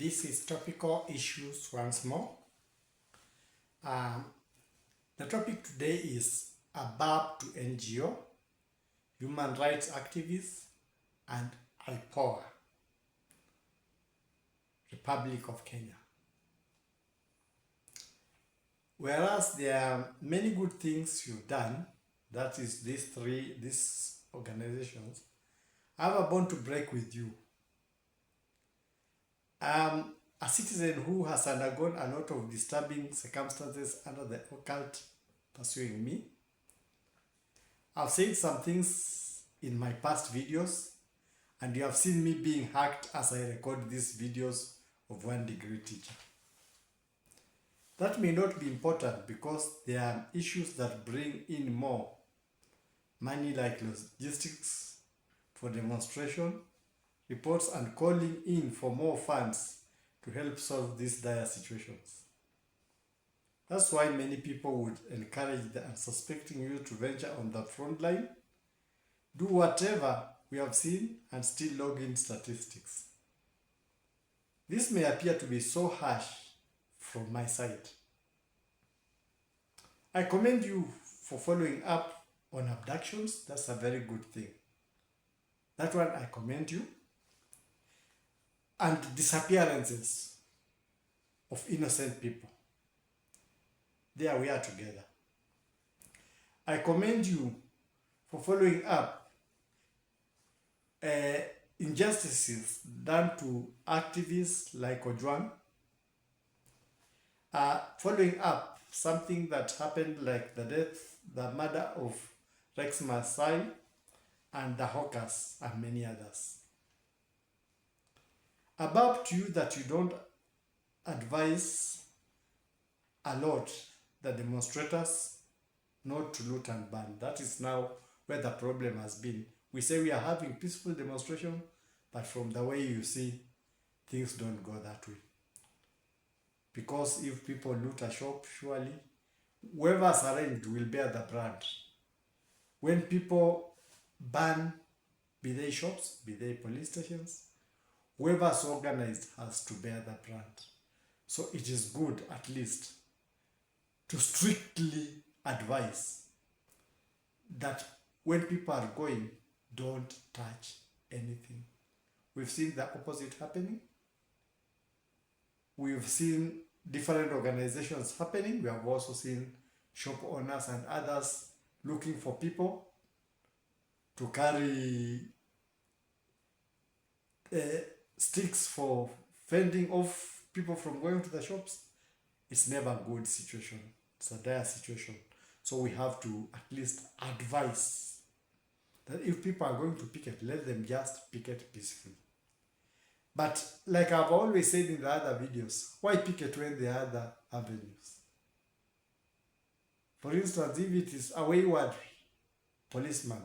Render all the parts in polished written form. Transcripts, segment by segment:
This is topical issues once more. The topic today is a BARB to NGO, human rights activists, and I.P.O.A, Republic of Kenya. Whereas there are many good things you've done, that is these organizations, I have a bone to break with you. A citizen who has undergone a lot of disturbing circumstances under the occult pursuing me. I've said some things in my past videos, and you have seen me being hacked as I record these videos of 1 degree teacher. That may not be important because there are issues that bring in more money, like logistics for demonstration, reports, and calling in for more funds to help solve these dire situations. That's why many people would encourage the unsuspecting you to venture on the front line, do whatever we have seen, and still log in statistics. This may appear to be so harsh from my side. I commend you for following up on abductions. That's a very good thing. That one I commend you. And disappearances of innocent people. There we are together. I commend you for following up injustices done to activists like Ojwang. Following up something that happened like the murder of Rex Masai and the hawkers and many others. Above to you that you don't advise a lot the demonstrators not to loot and burn. That is now where the problem has been. We say we are having peaceful demonstration, but from the way you see, things don't go that way. Because if people loot a shop, surely whoever's arranged will bear the brunt. When people burn, be they shops, be they police stations, whoever's organized has to bear the brunt. So it is good, at least, to strictly advise that when people are going, don't touch anything. We've seen the opposite happening. We've seen different organizations happening. We have also seen shop owners and others looking for people to carry sticks for fending off people from going to the shops. It's never a good situation. It's a dire situation. So we have to at least advise that if people are going to picket, let them just picket peacefully. But like I've always said in the other videos, why picket when there are other avenues? For instance, if it is a wayward policeman,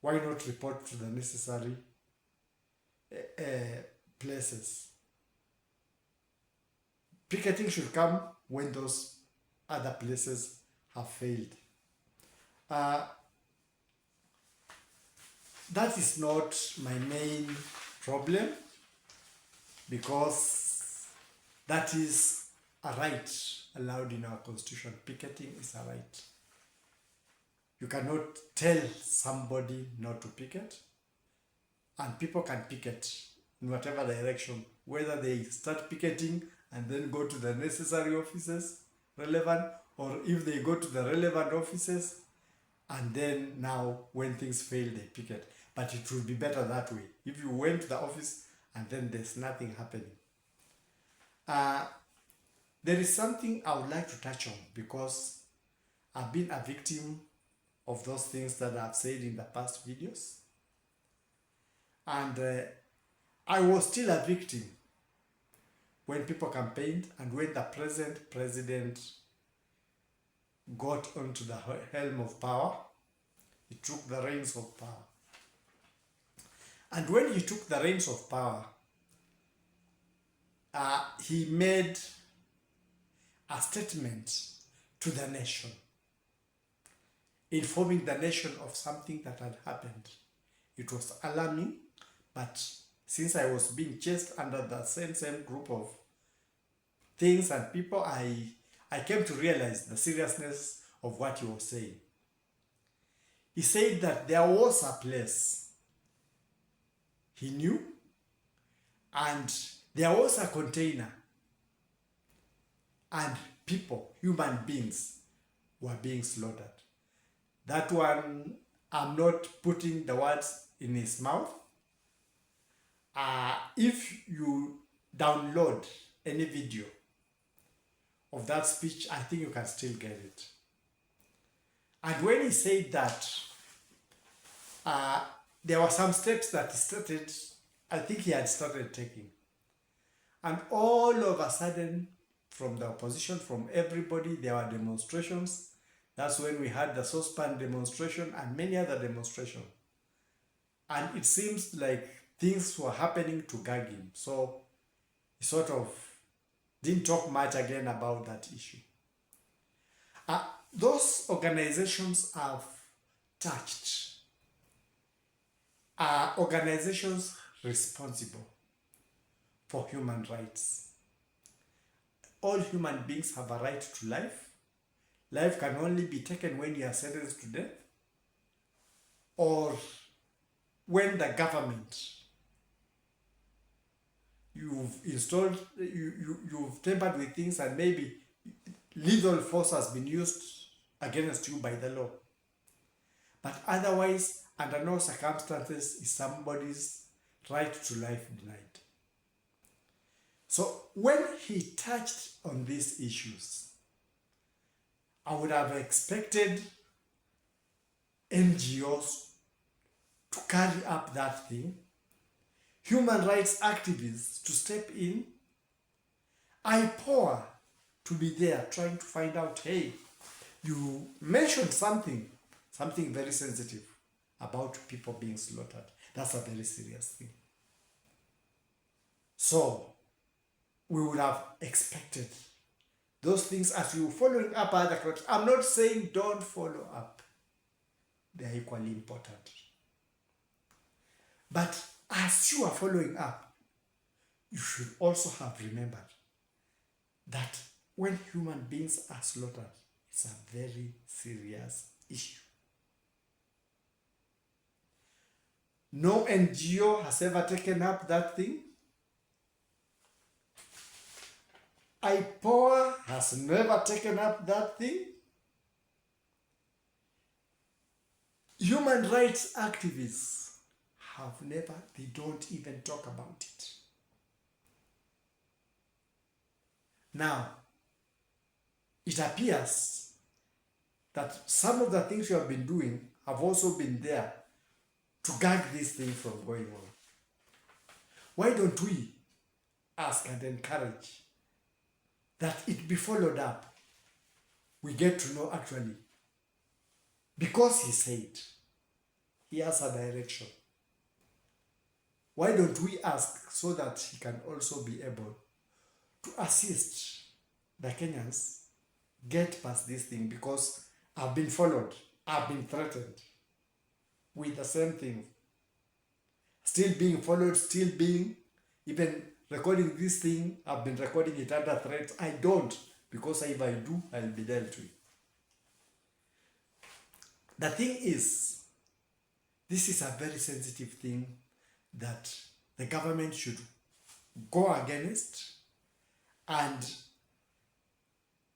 why not report to the necessary places? Picketing should come when those other places have failed. That is not my main problem, because that is a right allowed in our constitution. Picketing is a right. You cannot tell somebody not to picket, and people can picket in whatever direction, whether they start picketing and then go to the necessary offices relevant, or if they go to the relevant offices and then now when things fail they picket. But it would be better that way, if you went to the office and then there's nothing happening. There is something I would like to touch on, because I've been a victim of those things that I've said in the past videos. And I was still a victim when people campaigned and when the present president got onto the helm of power. He took the reins of power. And when he took the reins of power, he made a statement to the nation, informing the nation of something that had happened. It was alarming, but since I was being chased under the same group of things and people, I came to realize the seriousness of what he was saying. He said that there was a place he knew, and there was a container, and people, human beings, were being slaughtered. That one, I'm not putting the words in his mouth. If you download any video of that speech, I think you can still get it. And when he said that, there were some steps that he started, I think he had started taking. And all of a sudden, from the opposition, from everybody, there were demonstrations. That's when we had the saucepan demonstration and many other demonstrations. And it seems like things were happening to gag him. So he sort of didn't talk much again about that issue. Those organizations have touched. Organizations responsible for human rights. All human beings have a right to life. Life can only be taken when you are sentenced to death, or when the government you've tampered with things and maybe lethal force has been used against you by the law. But otherwise, under no circumstances is somebody's right to life denied. So when he touched on these issues, I would have expected N.G.O'S to carry up that thing, human rights activists to step in, I.P.O.A to be there trying to find out, hey, you mentioned something very sensitive about people being slaughtered. That's a very serious thing. So we would have expected those things as you following up other crimes. I'm not saying don't follow up. They are equally important. But as you are following up, you should also have remembered that when human beings are slaughtered, it's a very serious issue. No NGO has ever taken up that thing. I.P.O.A has never taken up that thing. Human rights activists have never, they don't even talk about it. Now, it appears that some of the things you have been doing have also been there to gag this thing from going on. Why don't we ask and encourage that it be followed up? We get to know actually, because he said he has a direction. Why don't we ask so that he can also be able to assist the Kenyans get past this thing? Because I've been followed, I've been threatened with the same thing. Still being followed, still being, even recording this thing, I've been recording it under threat. I don't, because if I do, I'll be dealt with. The thing is, this is a very sensitive thing that the government should go against and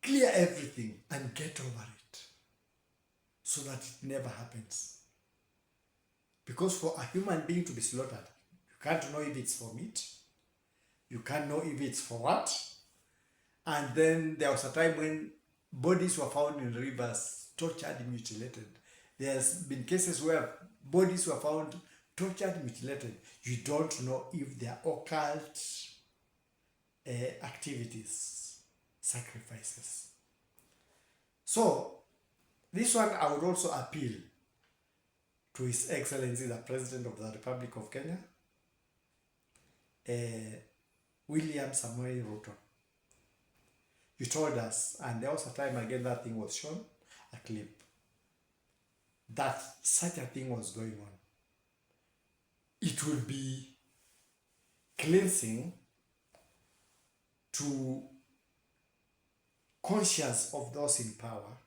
clear everything and get over it so that it never happens. Because for a human being to be slaughtered, you can't know if it's for meat, you can't know if it's for what. And then there was a time when bodies were found in rivers, tortured, mutilated. There's been cases where bodies were found tortured, mutilated. You don't know if they are occult activities, sacrifices. So, this one I would also appeal to His Excellency, the President of the Republic of Kenya, William Samoei Ruto. You told us, and there was a time again that thing was shown, a clip, that such a thing was going on. It will be cleansing to conscience of those in power,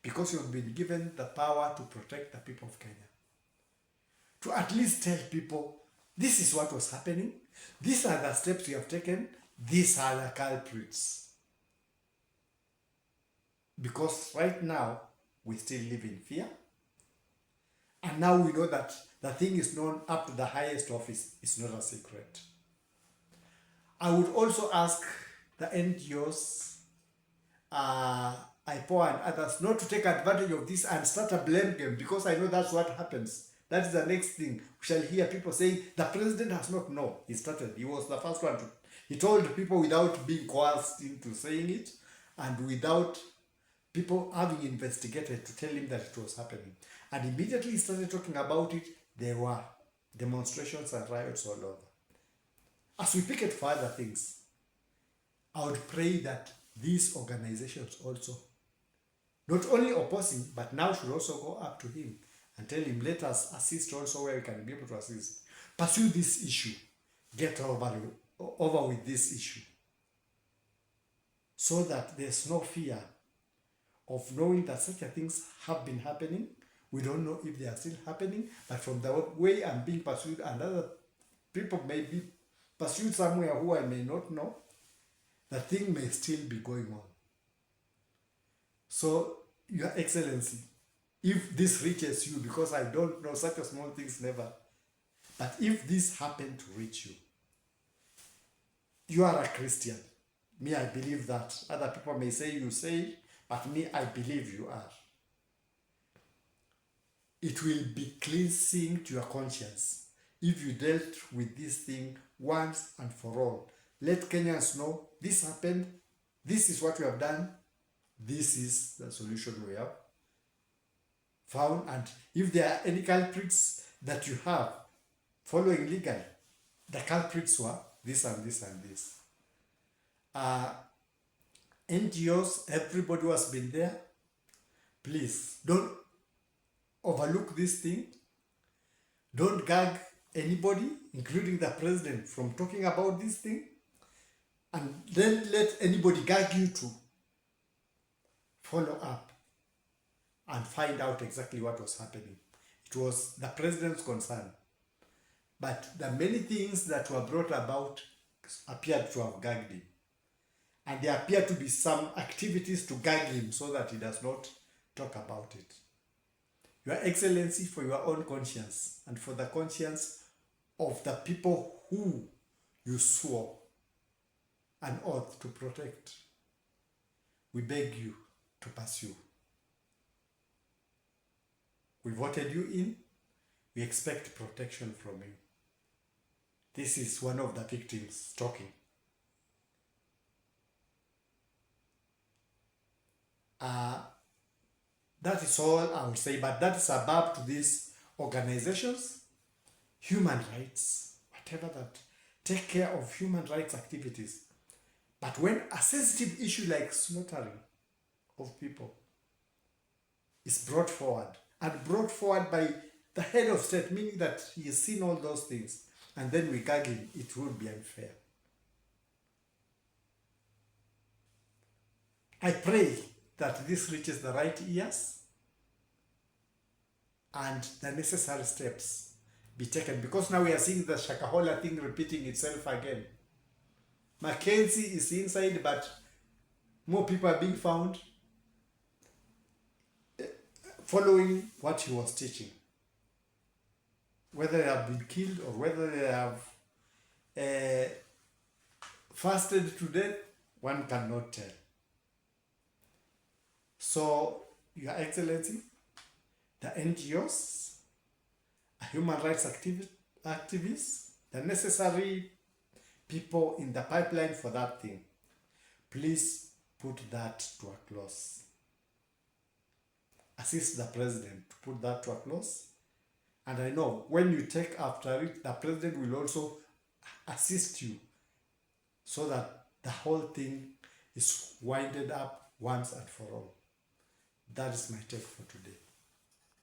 because you've been given the power to protect the people of Kenya. To at least tell people, this is what was happening, these are the steps you have taken, these are the culprits. Because right now, we still live in fear. And now we know that the thing is known up to the highest office. It's not a secret. I would also ask the N.G.O'S, I.P.O.A and others not to take advantage of this and start a blame game, because I know that's what happens. That is the next thing. We shall hear people saying, the president has not. No, he started. He was the first one to. He told people without being coerced into saying it, and without people having investigated to tell him that it was happening. And immediately he started talking about it. There were demonstrations and riots all over. As we pick it for other things, I would pray that these organizations also, not only opposing, but now should also go up to him and tell him, let us assist also where we can be able to assist. Pursue this issue. Get over with this issue. So that there's no fear of knowing that such things have been happening. We don't know if they are still happening, but from the way I'm being pursued, and other people may be pursued somewhere who I may not know, the thing may still be going on. So, Your Excellency, if this reaches you, because I don't know, such a small things never, but if this happened to reach you, you are a Christian. Me, I believe that. Other people may say you say, but me, I believe you are. It will be cleansing to your conscience if you dealt with this thing once and for all. Let Kenyans know this happened, this is what we have done, this is the solution we have found. And if there are any culprits that you have following legally, the culprits were this and this and this. N.G.O'S, everybody who has been there, please don't overlook this thing. Don't gag anybody, including the president, from talking about this thing. And then let anybody gag you to follow up and find out exactly what was happening. It was the president's concern. But the many things that were brought about appeared to have gagged him. And there appear to be some activities to gag him so that he does not talk about it. Your Excellency, for your own conscience and for the conscience of the people who you swore an oath to protect, we beg you to pursue. We voted you in. We expect protection from you. This is one of the victims talking. That is all I will say, but that is above to these organizations, human rights, whatever that, take care of human rights activities. But when a sensitive issue like slaughtering of people is brought forward, and brought forward by the head of state, meaning that he has seen all those things, and then we gag him, it would be unfair. I pray that this reaches the right ears and the necessary steps be taken, because now we are seeing the Shakahola thing repeating itself again. Mackenzie is inside, but more people are being found following what he was teaching. Whether they have been killed or whether they have fasted to death, one cannot tell. So, Your Excellency, the N.G.O'S, human rights activists, the necessary people in the pipeline for that thing, please put that to a close. Assist the president to put that to a close. And I know when you take after it, the president will also assist you so that the whole thing is winded up once and for all. That is my take for today.